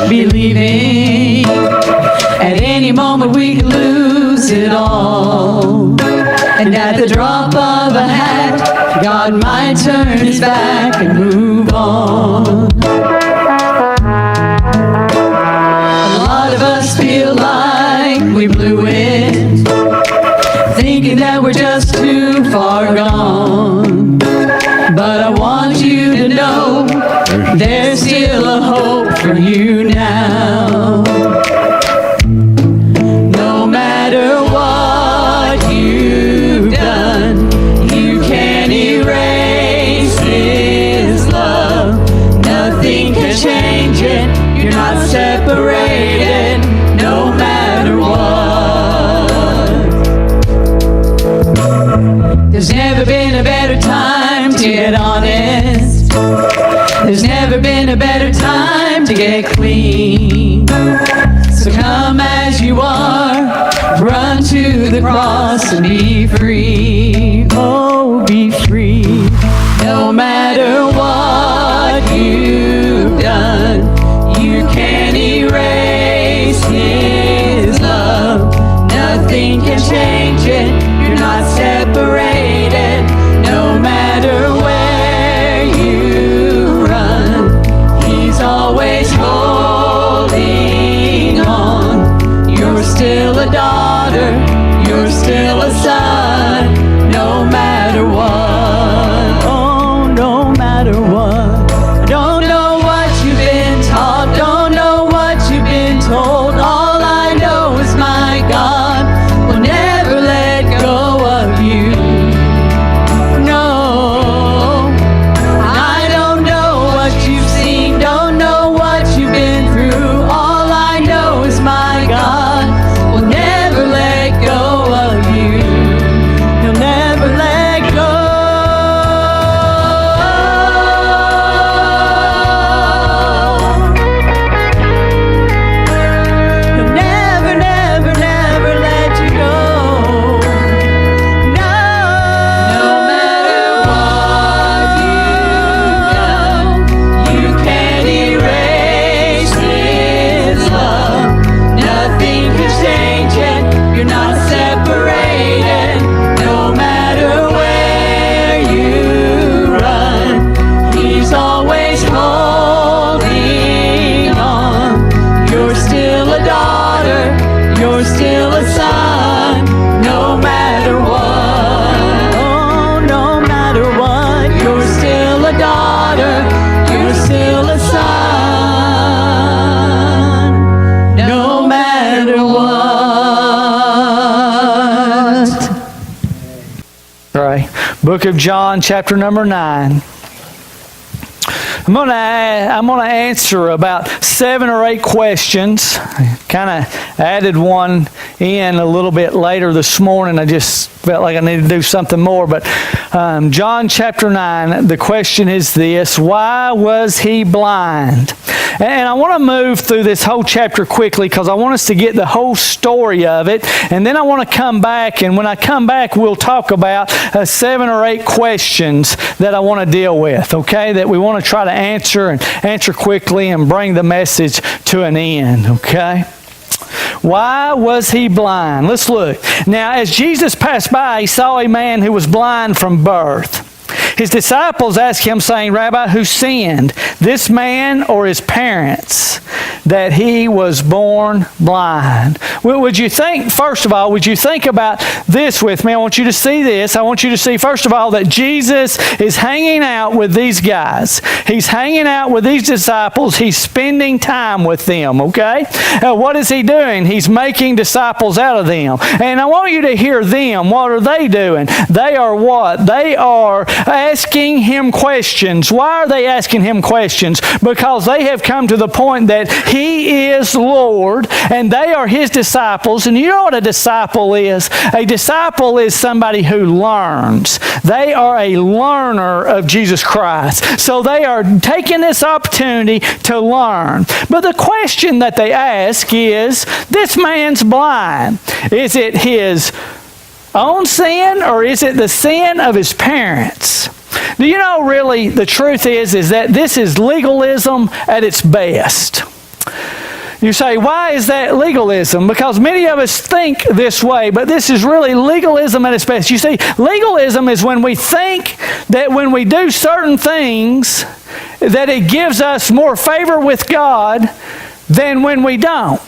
believing at any moment we could lose it all. And at the drop of a hat, God might turn his back and move on. A lot of us feel like we blew it, thinking that we're just too far gone. But I want you to know there's still a hope for you now. No matter what you've done, you can't erase His love. Nothing can change it. You're not separated, no matter what. There's never been a better time to get honest. There's never been a better time to get clean. So come as you are, run to the cross and be free. Oh, be free. No matter what you've done, you can't erase His love. Nothing can change it. You're not separated, no matter where you run. He's always holding on. You're still a daughter, you're still a son, no matter what. Oh, no matter what. I don't know what you've been taught, don't know what you've been told. All I know is my God will never let go of you. No, I don't know what you've seen, don't know what you've been through. All I know is my God will never let go of you. He'll never let go. He'll never, never, never let you go. No. No matter what you've done, you can't erase His love. Nothing can change it. You're not separated, no matter where you run. He's always holding on. You're still a daughter, you're still a son, no matter what. Oh, no matter what. You're still a daughter, you're still a son, no matter what. Right. Book of John, chapter number 9. I'm gonna answer about 7 or 8 questions. Kind of added one in a little bit later this morning. I just felt like I needed to do something more. But John chapter 9, the question is this: why was he blind? And I want to move through this whole chapter quickly because I want us to get the whole story of it. And then I want to come back, and when I come back, we'll talk about 7 or 8 questions that I want to deal with, okay? That we want to try to answer quickly and bring the message to an end, okay? Why was he blind? Let's look. Now, as Jesus passed by, he saw a man who was blind from birth. His disciples asked him, saying, Rabbi, who sinned, this man or his parents, that he was born blind? Would you think, first of all, would you think about this with me? I want you to see this. I want you to see, first of all, that Jesus is hanging out with these guys. He's hanging out with these disciples. He's spending time with them, okay? What is he doing? He's making disciples out of them. And I want you to hear them. What are they doing? They are what? They are asking him questions. Why are they asking him questions? Because they have come to the point that he is Lord and they are his disciples. And you know what a disciple is? A disciple is somebody who learns. They are a learner of Jesus Christ. So they are taking this opportunity to learn. But the question that they ask is, this man's blind. Is it his own sin or is it the sin of his parents? Do you know really the truth is that this is legalism at its best. You say, why is that legalism? Because many of us think this way, but this is really legalism at its best. You see, legalism is when we think that when we do certain things, that it gives us more favor with God than when we don't.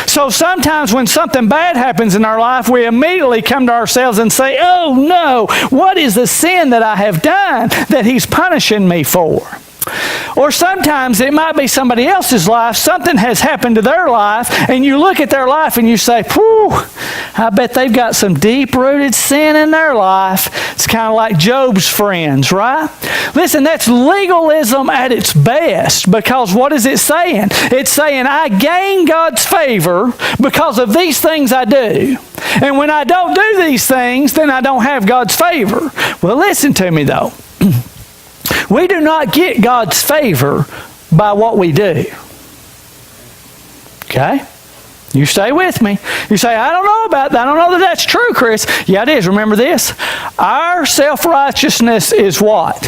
So sometimes when something bad happens in our life, we immediately come to ourselves and say, oh no, what is the sin that I have done that He's punishing me for? Or sometimes it might be somebody else's life. Something has happened to their life, and you look at their life and you say, whew, I bet they've got some deep-rooted sin in their life. It's kind of like Job's friends, right? Listen, that's legalism at its best, because what is it saying? It's saying, I gain God's favor because of these things I do. And when I don't do these things, then I don't have God's favor. Well, listen to me, though. We do not get God's favor by what we do. Okay? You stay with me. You say, I don't know about that. I don't know that that's true, Chris. Yeah, it is. Remember this. Our self-righteousness is what?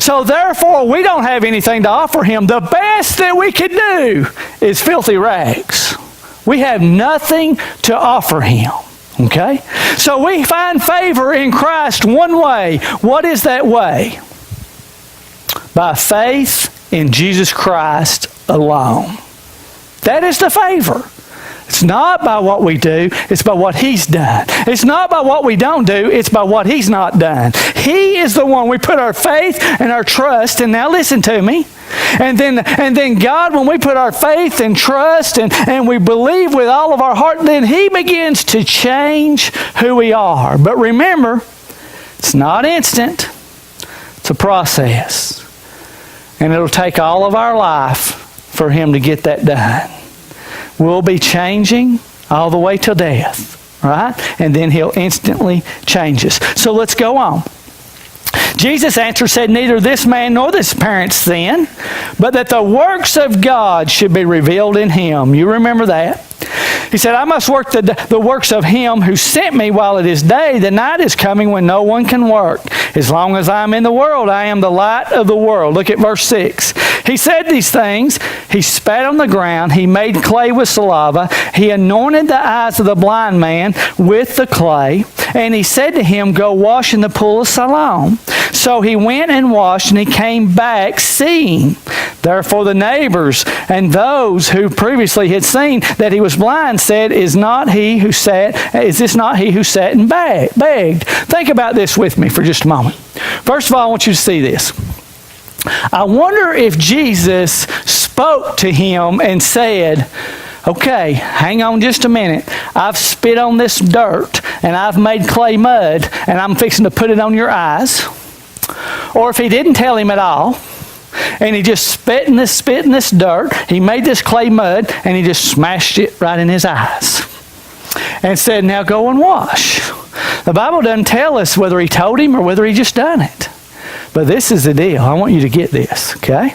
So therefore, we don't have anything to offer Him. The best that we could do is filthy rags. We have nothing to offer Him. Okay? So we find favor in Christ one way. What is that way? By faith in Jesus Christ alone. That is the favor. It's not by what we do, it's by what He's done. It's not by what we don't do, it's by what He's not done. He is the one we put our faith and our trust in. Now listen to me. And then God, when we put our faith and trust and we believe with all of our heart, then He begins to change who we are. But remember, it's not instant. It's a process. And it'll take all of our life for Him to get that done. We'll be changing all the way till death, right? And then He'll instantly change us. So let's go on. Jesus answered, said, neither this man nor this parent sin, but that the works of God should be revealed in him. You remember that? He said, I must work the works of Him who sent me while it is day. The night is coming when no one can work. As long as I am in the world, I am the light of the world. Look at verse 6. He said these things. He spat on the ground. He made clay with saliva. He anointed the eyes of the blind man with the clay. And He said to him, go wash in the pool of Siloam. So he went and washed, and he came back seeing. Therefore the neighbors and those who previously had seen that he was blind said, is this not he who sat and begged? Think about this with me for just a moment. First of all, I want you to see this. I wonder if Jesus spoke to him and said, okay, hang on just a minute. I've spit on this dirt and I've made clay mud and I'm fixing to put it on your eyes. Or if He didn't tell him at all, and he just spit in this dirt, he made this clay mud, and he just smashed it right in his eyes. And said, now go and wash. The Bible doesn't tell us whether he told him or whether he just done it. But this is the deal. I want you to get this, okay?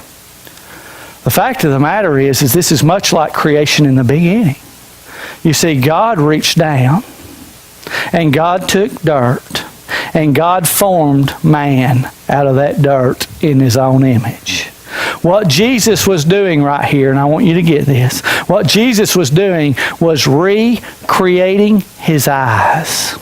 The fact of the matter is this is much like creation in the beginning. You see, God reached down, and God took dirt, and God formed man out of that dirt in His own image. What Jesus was doing right here, and I want you to get this, what Jesus was doing was recreating his eyes.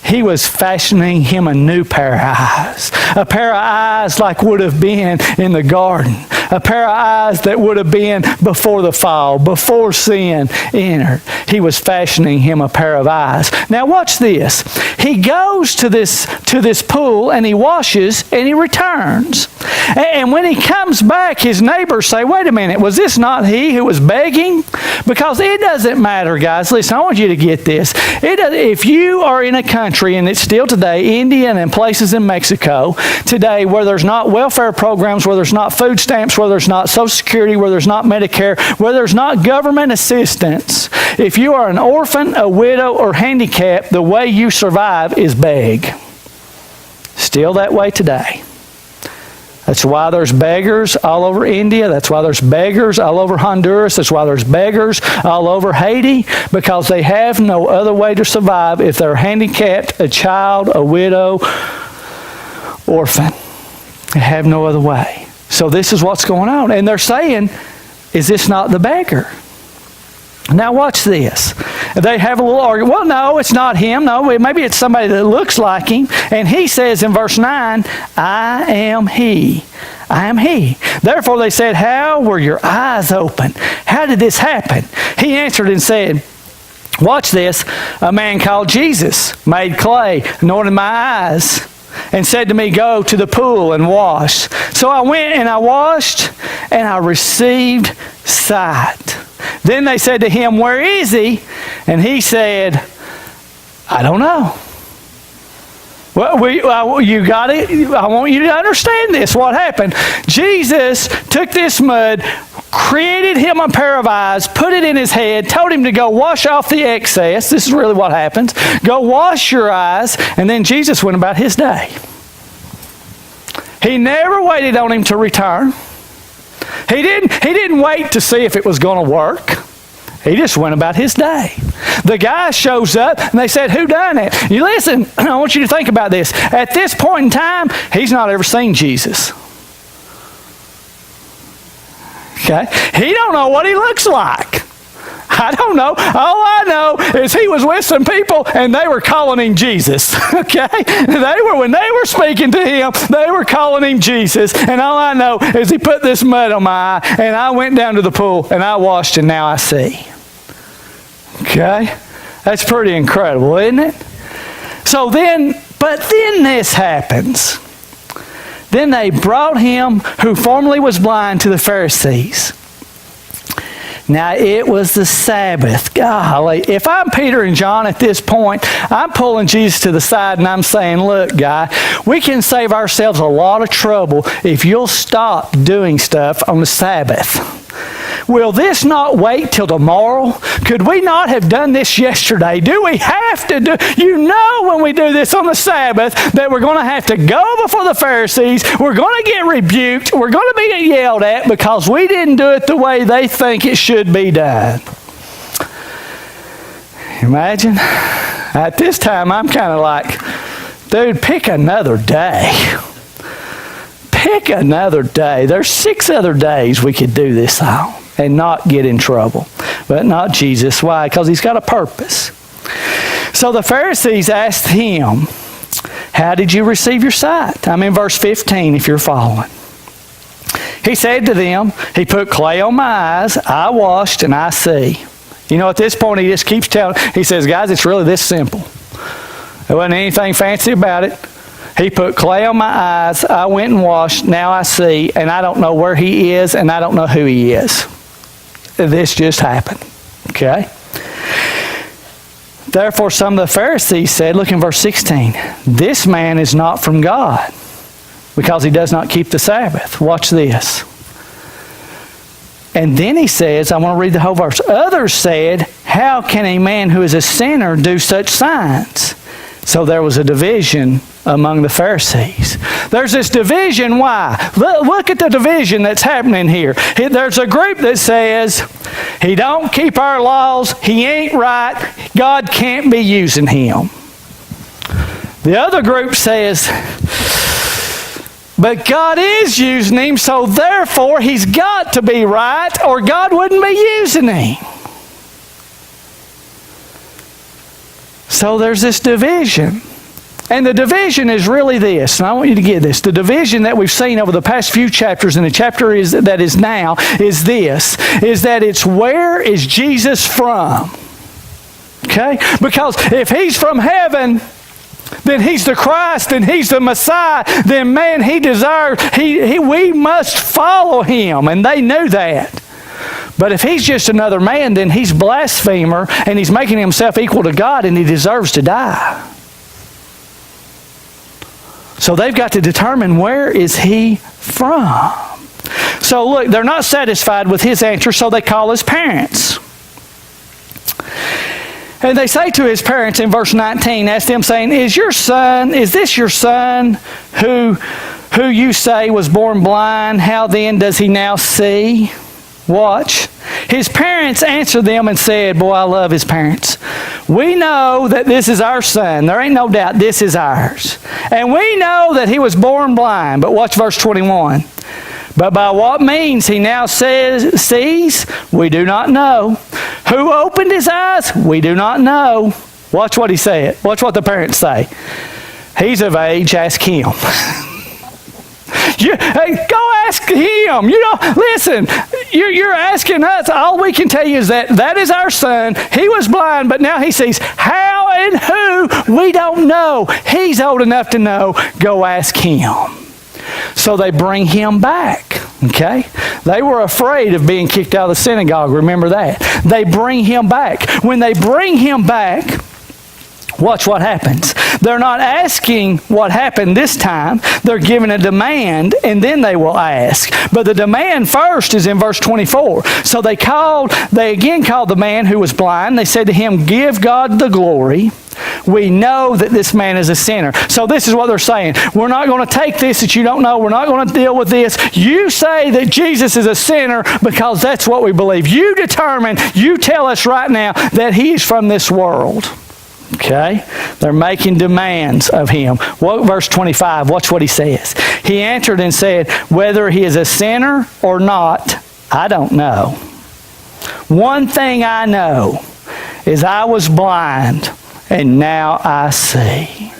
He was fashioning him a new pair of eyes. A pair of eyes like would have been in the garden. A pair of eyes that would have been before the fall, before sin entered. He was fashioning him a pair of eyes. Now watch this. He goes to this pool and he washes and he returns. And when he comes back, his neighbors say, wait a minute, was this not he who was begging? Because it doesn't matter, guys. Listen, I want you to get this. If you are in a country, and it's still today, India and places in Mexico today, where there's not welfare programs, where there's not food stamps, where there's not Social Security, where there's not Medicare, where there's not government assistance, if you are an orphan, a widow, or handicapped, the way you survive is beg. Still that way today. That's why there's beggars all over India. That's why there's beggars all over Honduras. That's why there's beggars all over Haiti, because they have no other way to survive if they're handicapped, a child, a widow, orphan. They have no other way. So this is what's going on. And they're saying, is this not the beggar? Now watch this. They have a little argument. Well, no, it's not him. No, maybe it's somebody that looks like him. And he says in verse 9, I am he. I am he. Therefore they said, how were your eyes open? How did this happen? He answered and said, watch this. A man called Jesus made clay, anointed my eyes, and said to me, go to the pool and wash. So I went and I washed, and I received sight. Then they said to him, where is he? And he said, I don't know. Well, you got it. I want you to understand this. What happened? Jesus took this mud, created him a pair of eyes, put it in his head, told him to go wash off the excess. This is really what happens. Go wash your eyes. And then Jesus went about his day. He never waited on him to return. He didn't wait to see if it was going to work. He just went about his day. The guy shows up and they said, who done it? You listen, I want you to think about this. At this point in time, he's not ever seen Jesus. Okay? He don't know what he looks like. I don't know. All I know is he was with some people and they were calling him Jesus. Okay? When they were speaking to him, they were calling him Jesus. And all I know is he put this mud on my eye and I went down to the pool and I washed and now I see. Okay? That's pretty incredible, isn't it? But then this happens. Then they brought him who formerly was blind to the Pharisees. Now, it was the Sabbath. Golly, if I'm Peter and John at this point, I'm pulling Jesus to the side and I'm saying, look, guy, we can save ourselves a lot of trouble if you'll stop doing stuff on the Sabbath. Will this not wait till tomorrow? Could we not have done this yesterday? Do we have to do? You know when we do this on the Sabbath that we're going to have to go before the Pharisees. We're going to get rebuked. We're going to be yelled at because we didn't do it the way they think it should be done. Imagine. At this time, I'm kind of like, dude, pick another day. Pick another day. There's 6 other days we could do this on and not get in trouble. But not Jesus. Why? Because he's got a purpose. So the Pharisees asked him, how did you receive your sight? I'm in verse 15 if you're following. He said to them, he put clay on my eyes, I washed, and I see. You know, at this point he just keeps telling, he says, guys, it's really this simple. There wasn't anything fancy about it. He put clay on my eyes, I went and washed, now I see, and I don't know where he is, and I don't know who he is. This just happened. Okay? Therefore some of the Pharisees said, look in verse 16, this man is not from God, because he does not keep the Sabbath. Watch this. And then he says, I want to read the whole verse. Others said, how can a man who is a sinner do such signs? So there was a division among the Pharisees. There's this division. Why? Look at the division that's happening here. There's a group that says, he don't keep our laws, he ain't right, God can't be using him. The other group says, but God is using him, so therefore he's got to be right, or God wouldn't be using him. So there's this division. And the division is really this, and I want you to get this. The division that we've seen over the past few chapters, and the chapter that is now, is this, is that it's where is Jesus from? Okay? Because if he's from heaven, then he's the Christ, and he's the Messiah, then man, he deserves, we must follow him, and they knew that. But if he's just another man, then he's a blasphemer, and he's making himself equal to God, and he deserves to die. So they've got to determine where is he from. So look, they're not satisfied with his answer, so they call his parents. And they say to his parents in verse 19, ask them saying, is this your son who you say was born blind? How then does he now see? Watch. His parents answered them and said, boy, I love his parents. We know that this is our son. There ain't no doubt this is ours. And we know that he was born blind. But watch verse 21. But by what means he now sees, we do not know. Who opened his eyes? We do not know. Watch what he said. Watch what the parents say. He's of age, ask him. Hey, go ask him. Listen, you're asking us. All we can tell you is that is our son. He was blind, but now he sees. How and who, we don't know. He's old enough to know. Go ask him. So they bring him back, okay? They were afraid of being kicked out of the synagogue. Remember that. They bring him back. When they bring him back, watch what happens. They're not asking what happened this time. They're giving a demand, and then they will ask. But the demand first is in verse 24. So they again called the man who was blind. They said to him, give God the glory. We know that this man is a sinner. So this is what they're saying. We're not going to take this that you don't know. We're not going to deal with this. You say that Jesus is a sinner because that's what we believe. You determine, you tell us right now that he's from this world. Okay? They're making demands of him. Verse 25, watch what he says. He answered and said, whether he is a sinner or not, I don't know. One thing I know is I was blind, and now I see.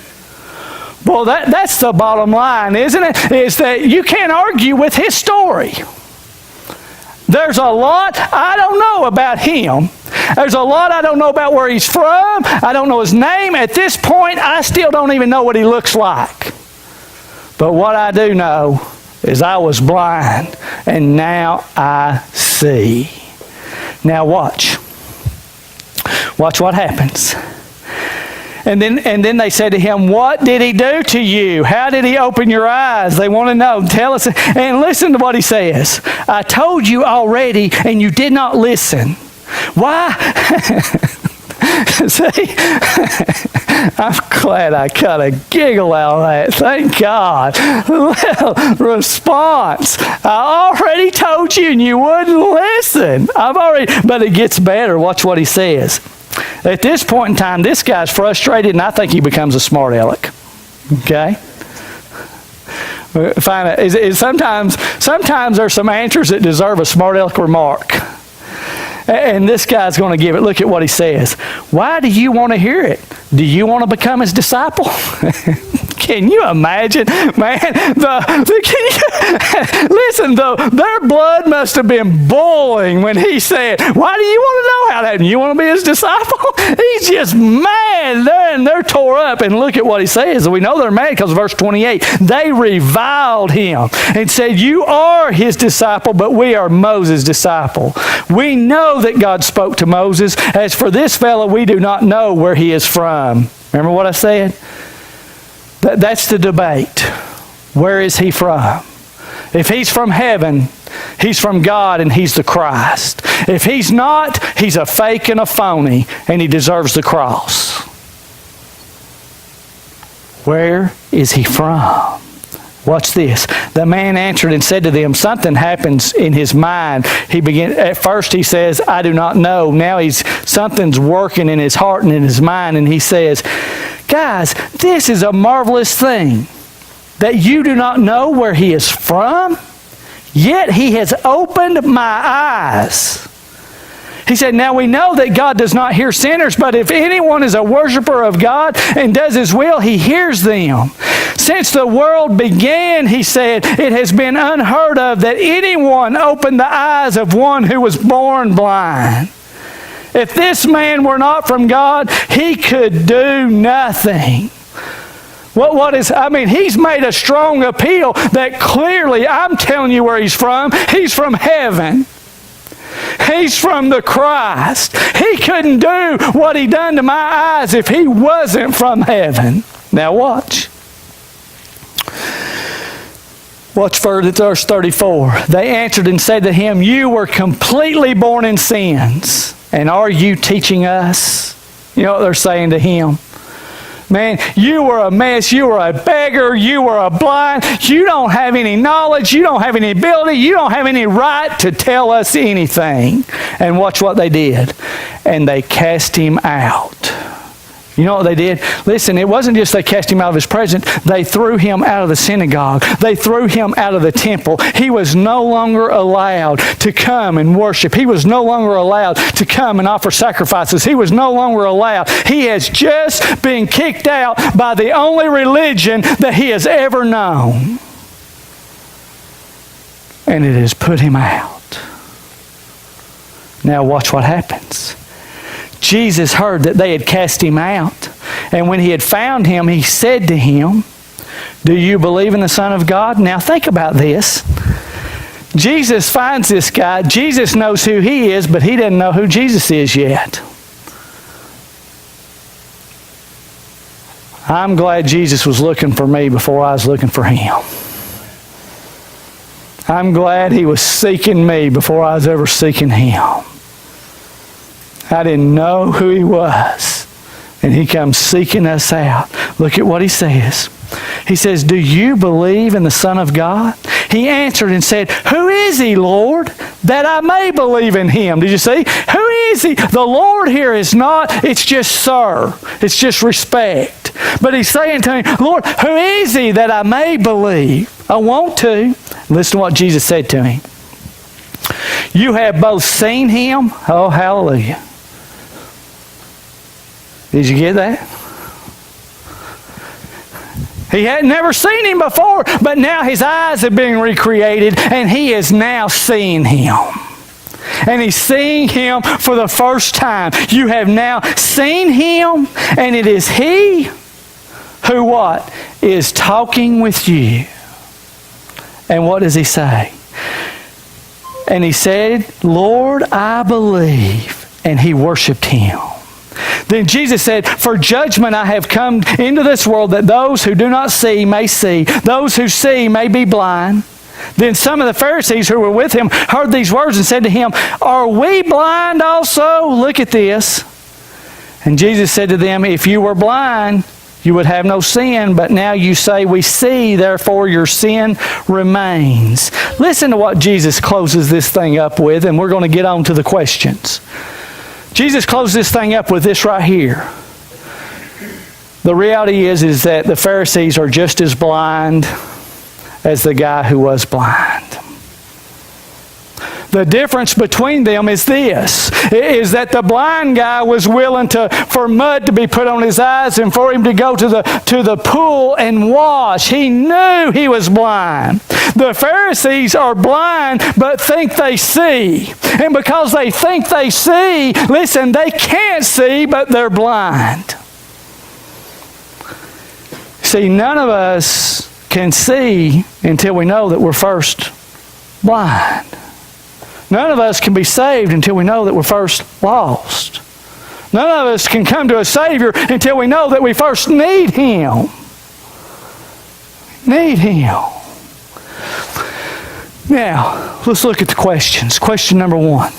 Well, that's the bottom line, isn't it? Is that you can't argue with his story. There's a lot I don't know about him. There's a lot I don't know about where he's from. I don't know his name. At this point, I still don't even know what he looks like. But what I do know is I was blind, and now I see. Now watch. Watch what happens. And then they said to him, what did he do to you? How did he open your eyes? They want to know. Tell us. And listen to what he says. I told you already, and you did not listen. Why? See? I'm glad I got a giggle out of that. Thank God. Well, response. I already told you, and you wouldn't listen. But it gets better. Watch what he says. At this point in time, this guy's frustrated, and I think he becomes a smart aleck. Okay? Sometimes there's some answers that deserve a smart aleck remark. And this guy's going to give it. Look at what he says. Why do you want to hear it? Do you want to become his disciple? Can you imagine? Man, listen, their blood must have been boiling when he said, why do you want to know how that? You want to be his disciple? He's just mad. They're tore up. And look at what he says. We know they're mad because verse 28, they reviled him and said, you are his disciple, but we are Moses' disciple. We know that God spoke to Moses. As for this fellow, we do not know where he is from. Remember what I said? That's the debate. Where is he from? If he's from heaven, he's from God and he's the Christ. If he's not, he's a fake and a phony and he deserves the cross. Where is he from? Watch this. The man answered and said to them, something happens in his mind. At first he says, I do not know. Now something's working in his heart and in his mind, and he says, guys, this is a marvelous thing that you do not know where he is from, yet he has opened my eyes. He said, now we know that God does not hear sinners, but if anyone is a worshiper of God and does his will, he hears them. Since the world began, he said, it has been unheard of that anyone opened the eyes of one who was born blind. If this man were not from God, he could do nothing. He's made a strong appeal that clearly, I'm telling you where he's from. He's from heaven. He's from the Christ. He couldn't do what he done to my eyes if he wasn't from heaven. Now watch. Watch verse 34. They answered and said to him, you were completely born in sins, and are you teaching us? You know what they're saying to him? Man, you were a mess. You were a beggar. You were a blind. You don't have any knowledge. You don't have any ability. You don't have any right to tell us anything. And watch what they did. And they cast him out. You know what they did? Listen, it wasn't just they cast him out of his presence. They threw him out of the synagogue. They threw him out of the temple. He was no longer allowed to come and worship. He was no longer allowed to come and offer sacrifices. He was no longer allowed. He has just been kicked out by the only religion that he has ever known. And it has put him out. Now watch what happens. Jesus heard that they had cast him out. And when he had found him, he said to him, "Do you believe in the Son of God?" Now think about this. Jesus finds this guy. Jesus knows who he is, but he doesn't know who Jesus is yet. I'm glad Jesus was looking for me before I was looking for him. I'm glad he was seeking me before I was ever seeking him. I didn't know who he was. And he comes seeking us out. Look at what he says. He says, "Do you believe in the Son of God?" He answered and said, "Who is he, Lord, that I may believe in him?" Did you see? Who is he? The Lord here is not, it's just sir. It's just respect. But he's saying to him, "Lord, who is he that I may believe?" I want to. Listen to what Jesus said to him. "You have both seen him." Oh, hallelujah. Did you get that? He had never seen him before, but now his eyes have been recreated, and he is now seeing him. And he's seeing him for the first time. You have now seen him, and it is he who what? Is talking with you. And what does he say? And he said, "Lord, I believe." And he worshiped him. Then Jesus said, "For judgment I have come into this world, that those who do not see may see, those who see may be blind." Then some of the Pharisees who were with him heard these words and said to him, "Are we blind also? Look at this." And Jesus said to them, "If you were blind, you would have no sin, but now you say we see, therefore your sin remains." Listen to what Jesus closes this thing up with, and we're going to get on to the questions. Jesus closed this thing up with this right here. The reality is that the Pharisees are just as blind as the guy who was blind. The difference between them is this, is that the blind guy was willing for mud to be put on his eyes and for him to go to the pool and wash. He knew he was blind. The Pharisees are blind but think they see. And because they think they see, listen, they can't see but they're blind. See, none of us can see until we know that we're first blind. None of us can be saved until we know that we're first lost. None of us can come to a Savior until we know that we first need him. Need him. Now, let's look at the questions. Question number 1.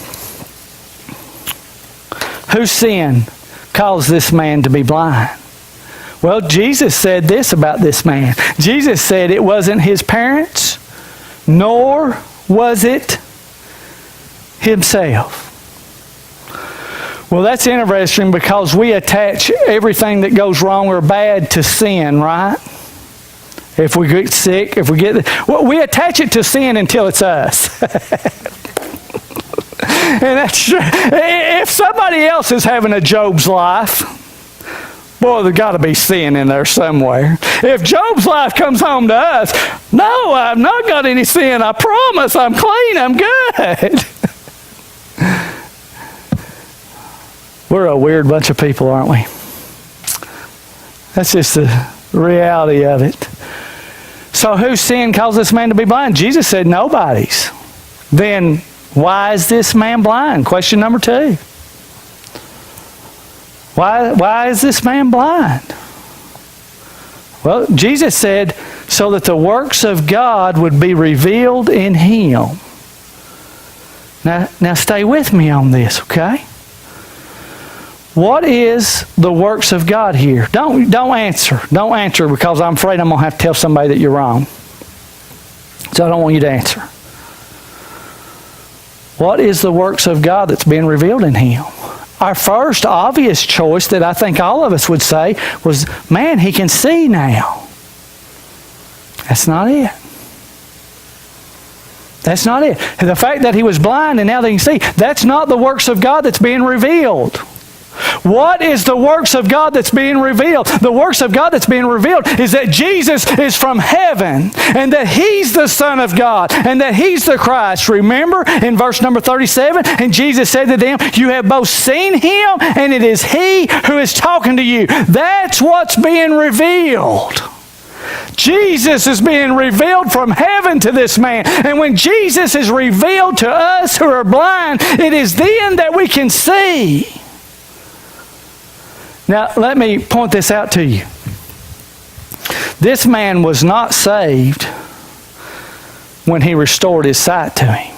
Whose sin caused this man to be blind? Well, Jesus said this about this man. Jesus said it wasn't his parents, nor was it himself. Well, that's interesting because we attach everything that goes wrong or bad to sin, right? If we get sick, we attach it to sin until it's us. And that's true. If somebody else is having a Job's life, boy, there's got to be sin in there somewhere. If Job's life comes home to us, no, I've not got any sin. I promise I'm clean. I'm good. We're a weird bunch of people, aren't we? That's just the reality of it. So whose sin caused this man to be blind? Jesus said nobody's. Then why is this man blind? Question number 2. Why is this man blind? Well, Jesus said, so that the works of God would be revealed in him. Now stay with me on this, okay? What is the works of God here? Don't answer. Don't answer because I'm afraid I'm going to have to tell somebody that you're wrong. So I don't want you to answer. What is the works of God that's being revealed in him? our first obvious choice that I think all of us would say was, man, he can see now. That's not it. That's not it. The fact that he was blind and now that he can see, that's not the works of God that's being revealed. What is the works of God that's being revealed? The works of God that's being revealed is that Jesus is from heaven and that He's the Son of God and that He's the Christ. Remember in verse number 37, and Jesus said to them, you have both seen Him and it is He who is talking to you. That's what's being revealed. Jesus is being revealed from heaven to this man. And when Jesus is revealed to us who are blind, it is then that we can see. Now, let me point this out to you. This man was not saved when he restored his sight to him.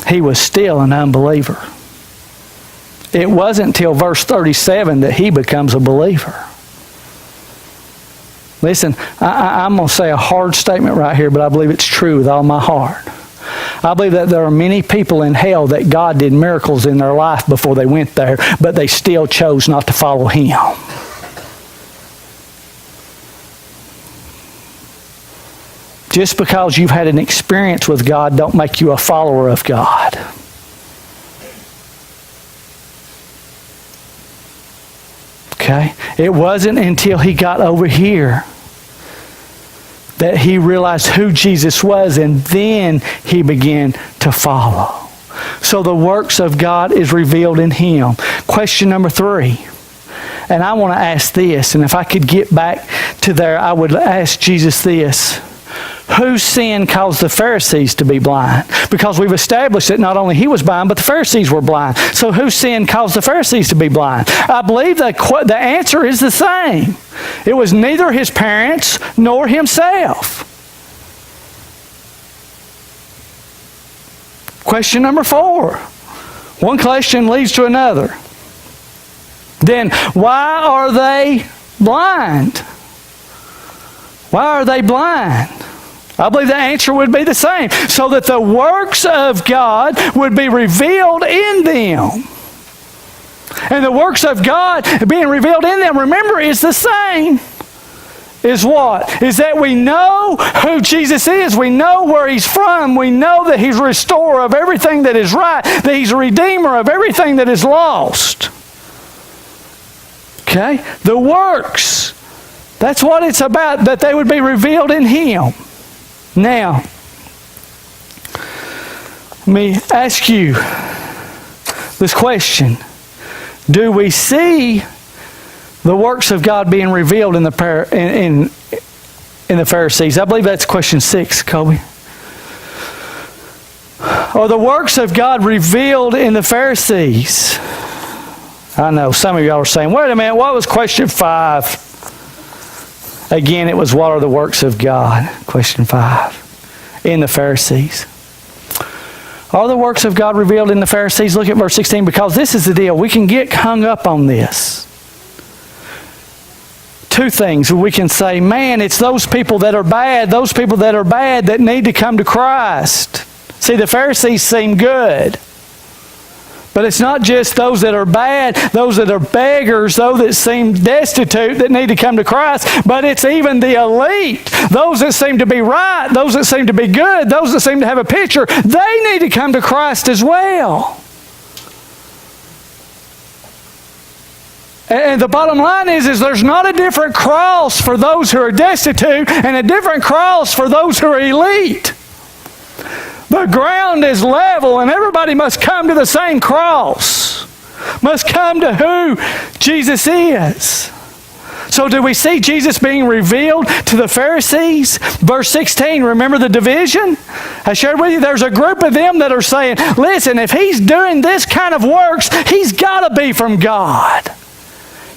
He was still an unbeliever. It wasn't until verse 37 that he becomes a believer. Listen, I'm going to say a hard statement right here, but I believe it's true with all my heart. I believe that there are many people in hell that God did miracles in their life before they went there, but they still chose not to follow Him. Just because you've had an experience with God don't make you a follower of God. Okay? It wasn't until he got over here that he realized who Jesus was, and then he began to follow. So the works of God is revealed in him. Question number 3. And I want to ask this, and if I could get back to there, I would ask Jesus this. Whose sin caused the Pharisees to be blind? Because we've established that not only he was blind, but the Pharisees were blind. So whose sin caused the Pharisees to be blind? I believe the answer is the same. It was neither his parents nor himself. Question number 4. One question leads to another. Then why are they blind? Why are they blind? I believe the answer would be the same. So that the works of God would be revealed in them. And the works of God being revealed in them, remember, is the same. Is what? Is that we know who Jesus is. We know where He's from. We know that He's restorer of everything that is right. That He's a redeemer of everything that is lost. Okay? The works. That's what it's about, that they would be revealed in Him. Now, let me ask you this question. Do we see the works of God being revealed in the Pharisees? I believe that's question 6, Kobe. Are the works of God revealed in the Pharisees? I know some of y'all are saying, wait a minute, what was question 5? Again, it was, what are the works of God? Question 5. In the Pharisees. Are the works of God revealed in the Pharisees? Look at verse 16, because this is the deal. We can get hung up on this. 2 things. We can say, man, it's those people that are bad that need to come to Christ. See, the Pharisees seem good. But it's not just those that are bad, those that are beggars, those that seem destitute that need to come to Christ, but it's even the elite, those that seem to be right, those that seem to be good, those that seem to have a picture, they need to come to Christ as well. And the bottom line is there's not a different cross for those who are destitute and a different cross for those who are elite. The ground is level and everybody must come to the same cross. Must come to who Jesus is. So do we see Jesus being revealed to the Pharisees? Verse 16, remember the division? I shared with you, there's a group of them that are saying, listen, if He's doing this kind of works, He's got to be from God.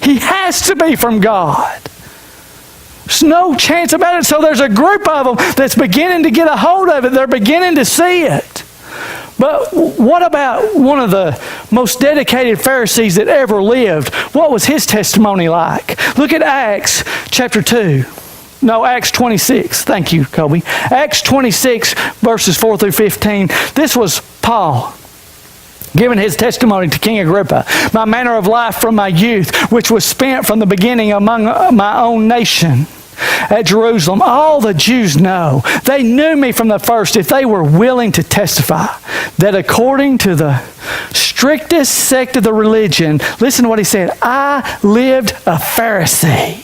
He has to be from God. There's no chance about it. So there's a group of them that's beginning to get a hold of it. They're beginning to see it. But what about one of the most dedicated Pharisees that ever lived? What was his testimony like? Look at Acts chapter 2. Acts 26. Thank you, Kobe. Acts 26, verses 4 through 15. This was Paul giving his testimony to King Agrippa. My manner of life from my youth, which was spent from the beginning among my own nation at Jerusalem, all the Jews know. They knew me from the first, if they were willing to testify that according to the strictest sect of the religion, listen to what he said, I lived a Pharisee.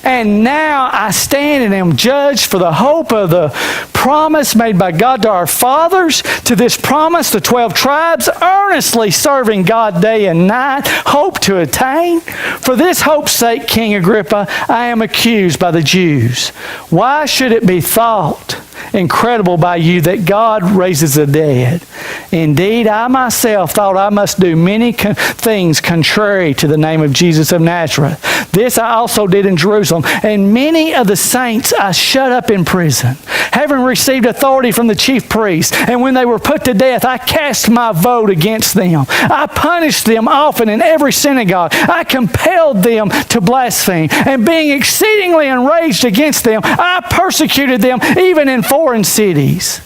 And now I stand and am judged for the hope of the promise made by God to our fathers. To this promise, the 12 tribes, earnestly serving God day and night, hope to attain. For this hope's sake, King Agrippa, I am accused by the Jews. Why should it be thought incredible by you that God raises the dead? Indeed, I myself thought I must do many things contrary to the name of Jesus of Nazareth. This I also did in Jerusalem, and many of the saints I shut up in prison, having received authority from the chief priests. And when they were put to death, I cast my vote against them. I punished them often in every synagogue. I compelled them to blaspheme. And being exceedingly enraged against them, I persecuted them even in foreign cities.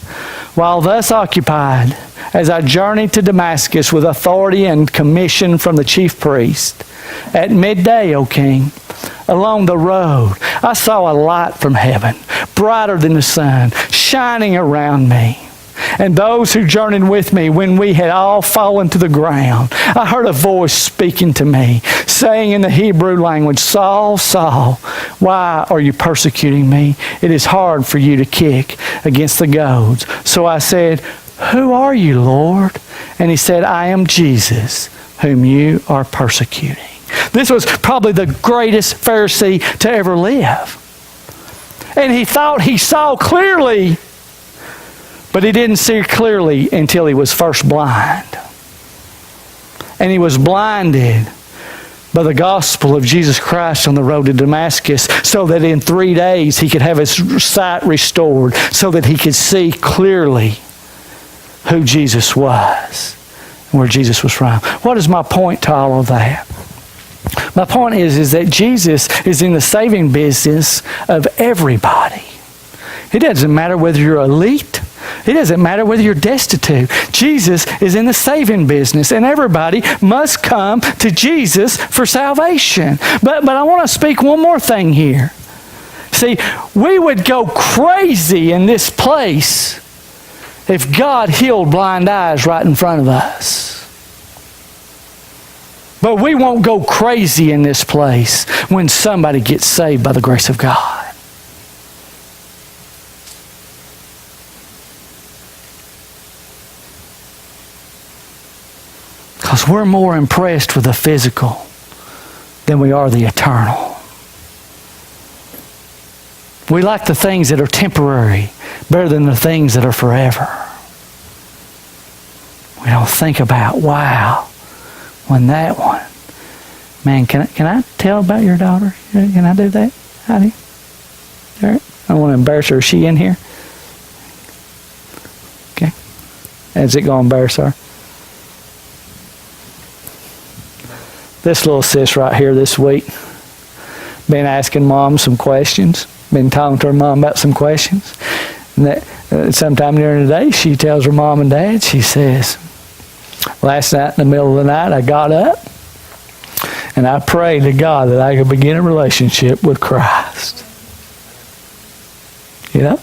While thus occupied, as I journeyed to Damascus with authority and commission from the chief priest, at midday, O king, along the road, I saw a light from heaven, brighter than the sun, shining around me. And those who journeyed with me, when we had all fallen to the ground, I heard a voice speaking to me, saying in the Hebrew language, Saul, Saul, why are you persecuting me? It is hard for you to kick against the goads. So I said, who are you, Lord? And he said, I am Jesus, whom you are persecuting. This was probably the greatest Pharisee to ever live. And he thought he saw clearly, but he didn't see clearly until he was first blind. And he was blinded by the gospel of Jesus Christ on the road to Damascus, so that in 3 days he could have his sight restored, so that he could see clearly who Jesus was and where Jesus was from. What is my point to all of that? My point is that Jesus is in the saving business of everybody. It doesn't matter whether you're elite. It doesn't matter whether you're destitute. Jesus is in the saving business, and everybody must come to Jesus for salvation. But I want to speak one more thing here. See, we would go crazy in this place if God healed blind eyes right in front of us. But we won't go crazy in this place when somebody gets saved by the grace of God. Because we're more impressed with the physical than we are the eternal. We like the things that are temporary better than the things that are forever. We don't think about, wow, when that one. Man, can I tell about your daughter? Can I do that, Heidi? I don't want to embarrass her. Is she in here? Okay. Is it going to embarrass her? This little sis right here this week been asking Mom some questions. Been talking to her mom about some questions. And that sometime during the day, she tells her mom and dad, she says, last night in the middle of the night, I got up and I prayed to God that I could begin a relationship with Christ. You know?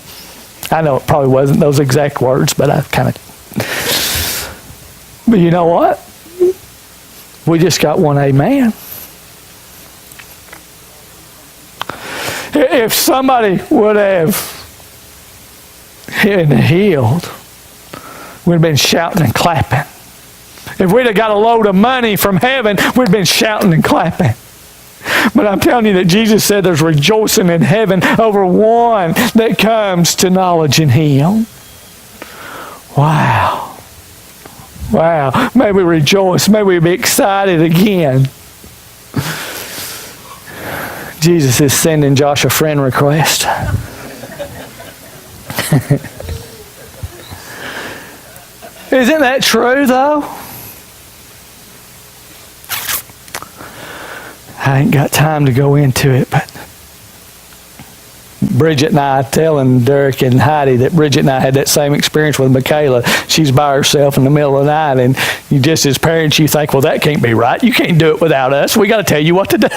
I know it probably wasn't those exact words, but I kind of... But you know what? We just got one amen. If somebody would have been healed, we'd have been shouting and clapping. If we'd have got a load of money from heaven, we'd have been shouting and clapping. But I'm telling you that Jesus said there's rejoicing in heaven over one that comes to knowledge in Him. Wow. Wow. May we rejoice. May we be excited again. Jesus is sending Josh a friend request. Isn't that true, though? I ain't got time to go into it, but Bridget and I telling Derek and Heidi that Bridget and I had that same experience with Michaela. She's by herself in the middle of the night, and you just as parents, you think, well, that can't be right. You can't do it without us. We got to tell you what to do.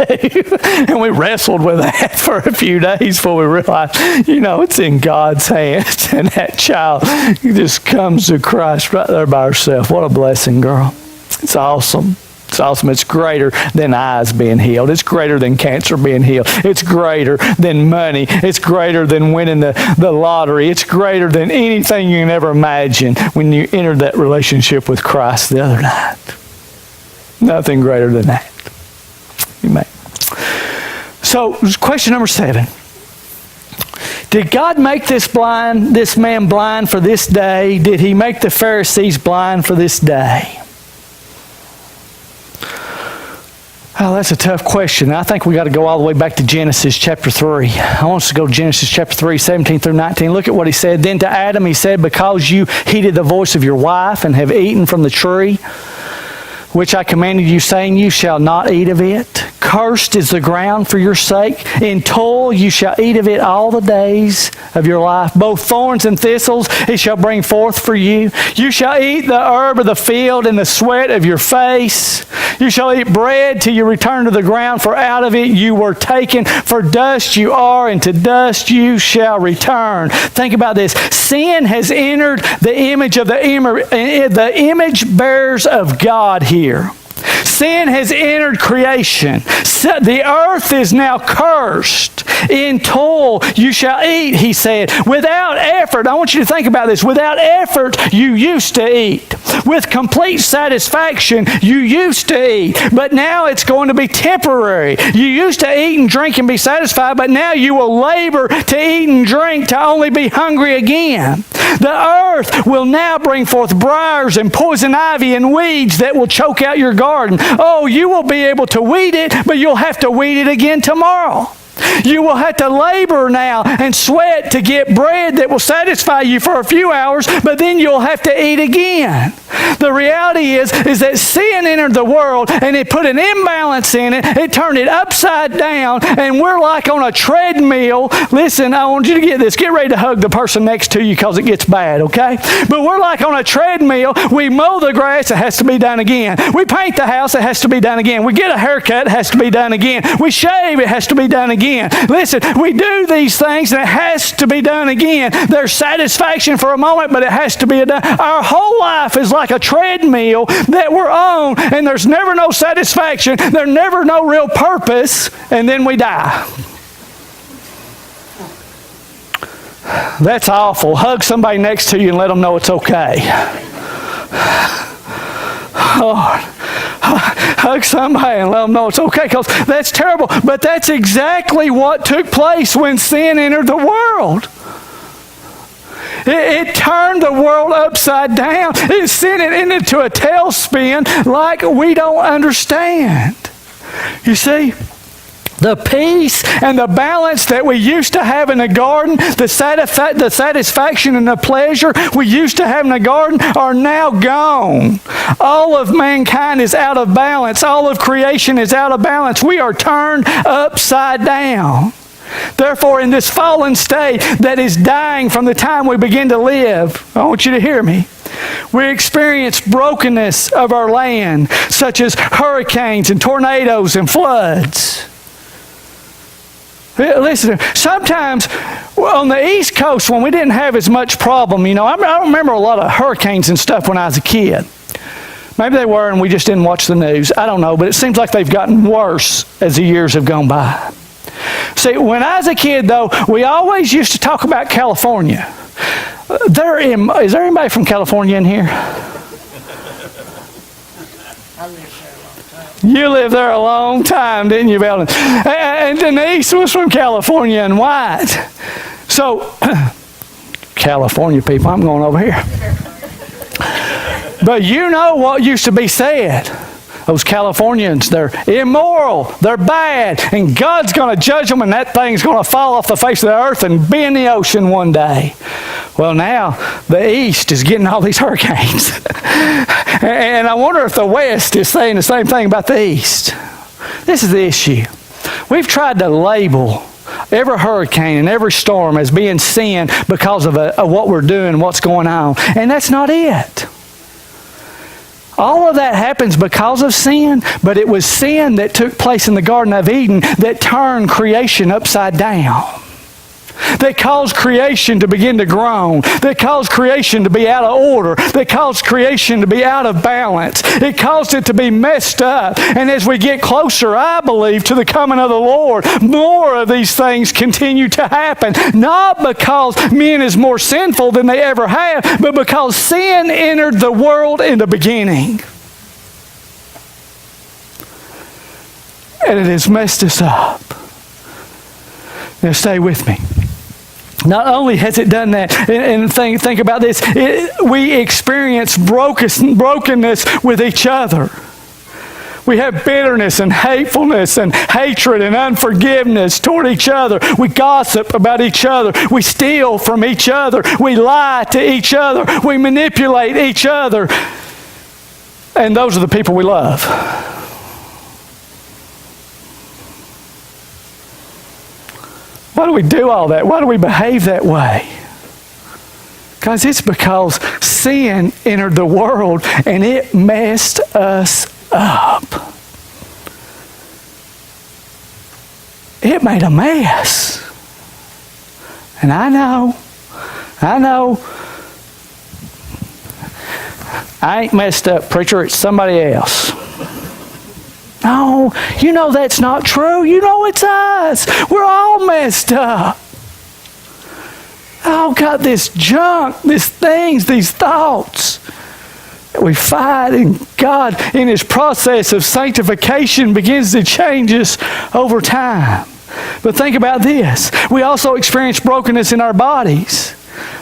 And we wrestled with that for a few days before we realized, it's in God's hands. And that child just comes to Christ right there by herself. What a blessing, girl. It's awesome. It's awesome. It's greater than eyes being healed. It's greater than cancer being healed. It's greater than money. It's greater than winning the lottery. It's greater than anything you can ever imagine when you entered that relationship with Christ the other night. Nothing greater than that. Amen. So, question number 7. Did God make this man blind for this day? Did he make the Pharisees blind for this day? Oh, that's a tough question. I think we got to go all the way back to Genesis chapter 3. I want us to go to Genesis chapter 3, 17 through 19. Look at what he said. Then to Adam he said, because you heeded the voice of your wife and have eaten from the tree, which I commanded you, saying, you shall not eat of it. Cursed is the ground for your sake. In toil you shall eat of it all the days of your life. Both thorns and thistles it shall bring forth for you. You shall eat the herb of the field and the sweat of your face. You shall eat bread till you return to the ground, for out of it you were taken. For dust you are, and to dust you shall return. Think about this. Sin has entered the image of the image bearers of God here. Sin has entered creation. The earth is now cursed. In toil you shall eat, he said. Without effort, I want you to think about this. Without effort, you used to eat. With complete satisfaction, you used to eat. But now it's going to be temporary. You used to eat and drink and be satisfied, but now you will labor to eat and drink to only be hungry again. The earth will now bring forth briars and poison ivy and weeds that will choke out your garden. Oh, you will be able to weed it, but you'll have to weed it again tomorrow. You will have to labor now and sweat to get bread that will satisfy you for a few hours, but then you'll have to eat again. The reality is that sin entered the world and it put an imbalance in it. It turned it upside down, and we're like on a treadmill. Listen, I want you to get this. Get ready to hug the person next to you because it gets bad, okay? But we're like on a treadmill. We mow the grass, it has to be done again. We paint the house, it has to be done again. We get a haircut, it has to be done again. We shave, it has to be done again. Listen, we do these things and it has to be done again. There's satisfaction for a moment, but it has to be done. Our whole life is like a treadmill that we're on, and there's never no satisfaction. There's never no real purpose, and then we die. That's awful. Hug somebody next to you and let them know it's okay. Lord. Hug somebody and let them know it's okay, because that's terrible. But that's exactly what took place when sin entered the world. It turned the world upside down. It sent it into a tailspin like we don't understand. You see? The peace and the balance that we used to have in the garden, the satisfaction and the pleasure we used to have in the garden are now gone. All of mankind is out of balance. All of creation is out of balance. We are turned upside down. Therefore, in this fallen state that is dying from the time we begin to live, I want you to hear me. We experience brokenness of our land, such as hurricanes and tornadoes and floods. Listen, sometimes on the East Coast when we didn't have as much problem, I don't remember a lot of hurricanes and stuff when I was a kid. Maybe they were and we just didn't watch the news. I don't know, but it seems like they've gotten worse as the years have gone by. See, when I was a kid, though, we always used to talk about California. Is there anybody from California in here? You lived there a long time, didn't you, Belden? And Denise was from California and White. So, California people, I'm going over here. But you know what used to be said. Those Californians, they're immoral, they're bad, and God's going to judge them, and that thing's going to fall off the face of the earth and be in the ocean one day. Well, now the East is getting all these hurricanes. And I wonder if the West is saying the same thing about the East. This is the issue. We've tried to label every hurricane and every storm as being sin because of what we're doing, what's going on. And that's not it. All of that happens because of sin, but it was sin that took place in the Garden of Eden that turned creation upside down. That caused creation to begin to groan. That caused creation to be out of order. That caused creation to be out of balance. It caused it to be messed up. And as we get closer, I believe, to the coming of the Lord, more of these things continue to happen. Not because men is more sinful than they ever have, but because sin entered the world in the beginning. And it has messed us up. Now stay with me. Not only has it done that, and think about this, we experience brokenness with each other. We have bitterness and hatefulness and hatred and unforgiveness toward each other. We gossip about each other. We steal from each other. We lie to each other. We manipulate each other. And those are the people we love. Why do we do all that? Why do we behave that way? Guys, it's because sin entered the world and it messed us up. It made a mess. And I know, I ain't messed up, preacher, it's somebody else. No, you know that's not true. You know it's us. We're all messed up. All got this junk, these things, these thoughts that we fight, and God, in His process of sanctification, begins to change us over time. But think about this. We also experience brokenness in our bodies.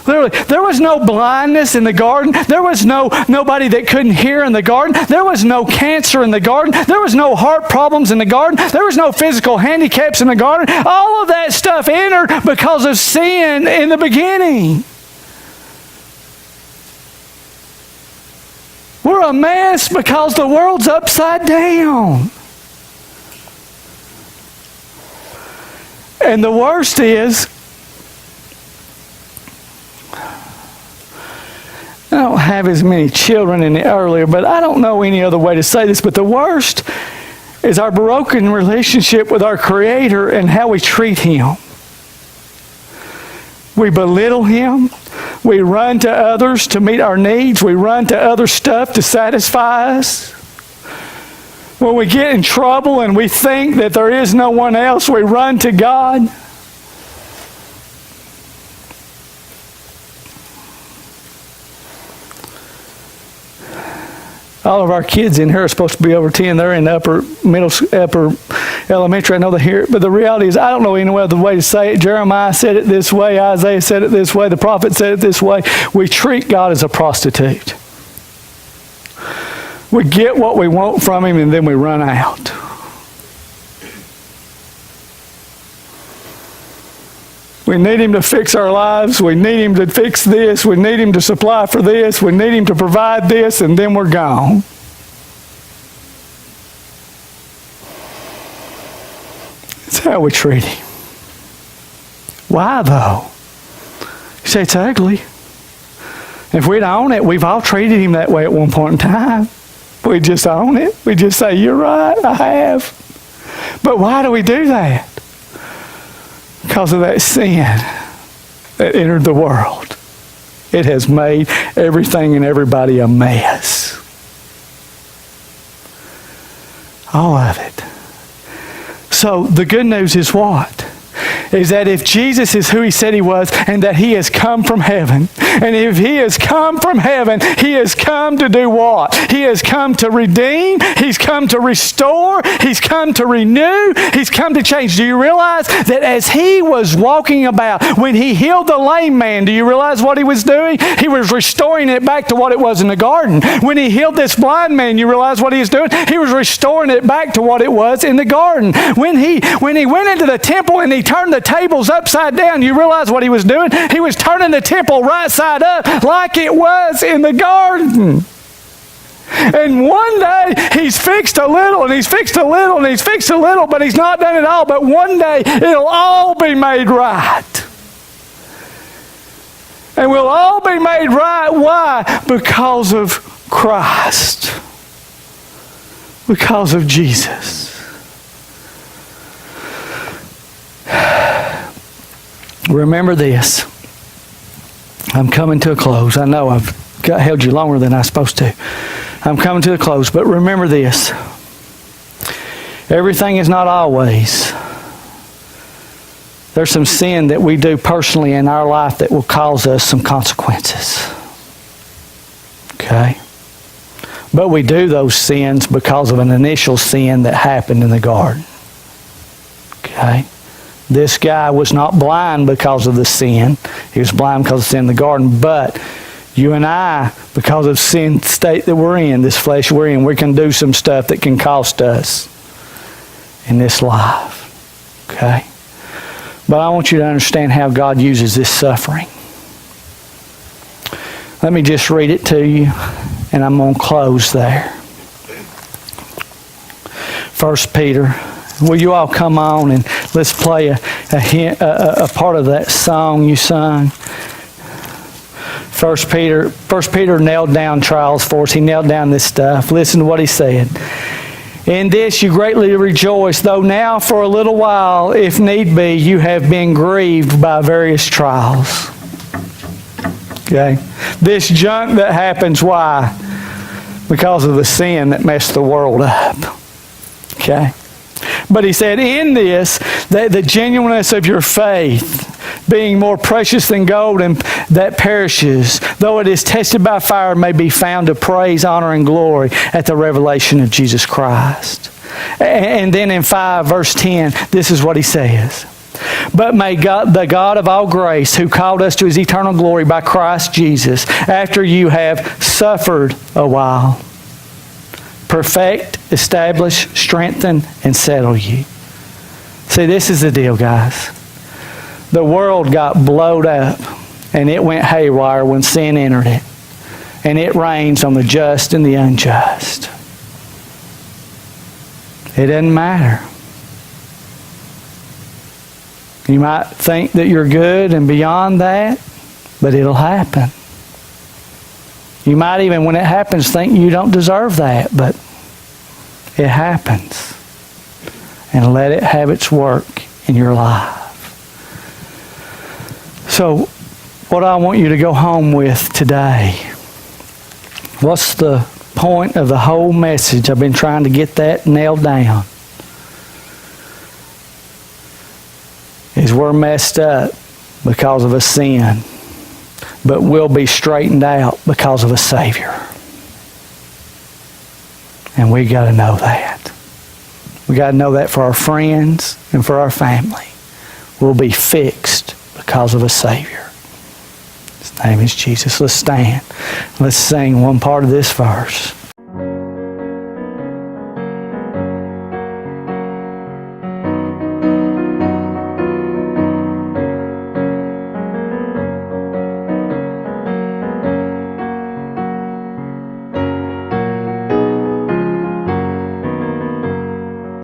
Literally, there was no blindness in the garden. There was nobody that couldn't hear in the garden. There was no cancer in the garden. There was no heart problems in the garden. There was no physical handicaps in the garden. All of that stuff entered because of sin in the beginning. We're a mess because the world's upside down. And the worst is, I don't have as many children in the earlier, but I don't know any other way to say this, but the worst is our broken relationship with our Creator and how we treat Him. We belittle Him. We run to others to meet our needs. We run to other stuff to satisfy us. When we get in trouble and we think that there is no one else, we run to God. All of our kids in here are supposed to be over 10. They're in upper elementary. I know they hear it. But the reality is, I don't know any other way to say it. Jeremiah said it this way. Isaiah said it this way. The prophet said it this way. We treat God as a prostitute. We get what we want from Him and then we run out. We need Him to fix our lives. We need Him to fix this. We need Him to supply for this. We need Him to provide this, and then we're gone. That's how we treat Him. Why, though? You say it's ugly. If we'd own it, we've all treated Him that way at one point in time. We just own it. We just say, you're right, I have. But why do we do that? Because of that sin that entered the world. It has made everything and everybody a mess. All of it. So the good news is what? Is that if Jesus is who He said He was, and that He has come from heaven, and if He has come from heaven, He has come to do what? He has come to redeem, He's come to restore, He's come to renew, He's come to change. Do you realize that as He was walking about, when He healed the lame man, do you realize what He was doing? He was restoring it back to what it was in the garden. When He healed this blind man, you realize what He was doing? He was restoring it back to what it was in the garden. When he went into the temple and He turned the tables upside down, you realize what He was doing? He was turning the temple right side up like it was in the garden. And one day he's fixed a little, and he's fixed a little, and he's fixed a little, but he's not done it all. But one day it'll all be made right. And we'll all be made right. Why? Because of Christ. Because of Jesus. Remember this. I'm coming to a close. I know I've held you longer than I'm supposed to. I'm coming to a close, but remember this. Everything is not always. There's some sin that we do personally in our life that will cause us some consequences. Okay? But we do those sins because of an initial sin that happened in the garden. Okay? This guy was not blind because of the sin. He was blind because of the sin in the garden. But you and I, because of sin state that we're in, this flesh we're in, we can do some stuff that can cost us in this life. Okay? But I want you to understand how God uses this suffering. Let me just read it to you, and I'm going to close there. 1 Peter. Will you all come on and let's play a part of that song you sung? 1 Peter nailed down trials for us. He nailed down this stuff. Listen to what he said. In this you greatly rejoice, though now for a little while, if need be, you have been grieved by various trials. Okay? This junk that happens, why? Because of the sin that messed the world up. Okay? But he said, in this, the genuineness of your faith, being more precious than gold and that perishes, though it is tested by fire, may be found to praise, honor, and glory at the revelation of Jesus Christ. And then in 5 verse 10, this is what he says. But may God, the God of all grace, who called us to his eternal glory by Christ Jesus, after you have suffered a while, perfect, establish, strengthen, and settle you. See, this is the deal, guys. The world got blowed up, and it went haywire when sin entered it. And it rains on the just and the unjust. It doesn't matter. You might think that you're good and beyond that, but it'll happen. You might even, when it happens, think you don't deserve that, but it happens. And let it have its work in your life. So, what I want you to go home with today, what's the point of the whole message? I've been trying to get that nailed down. Is we're messed up because of a sin, but we'll be straightened out because of a Savior. And we got to know that. We got to know that for our friends and for our family. We'll be fixed because of a Savior. His name is Jesus. Let's stand. Let's sing one part of this verse.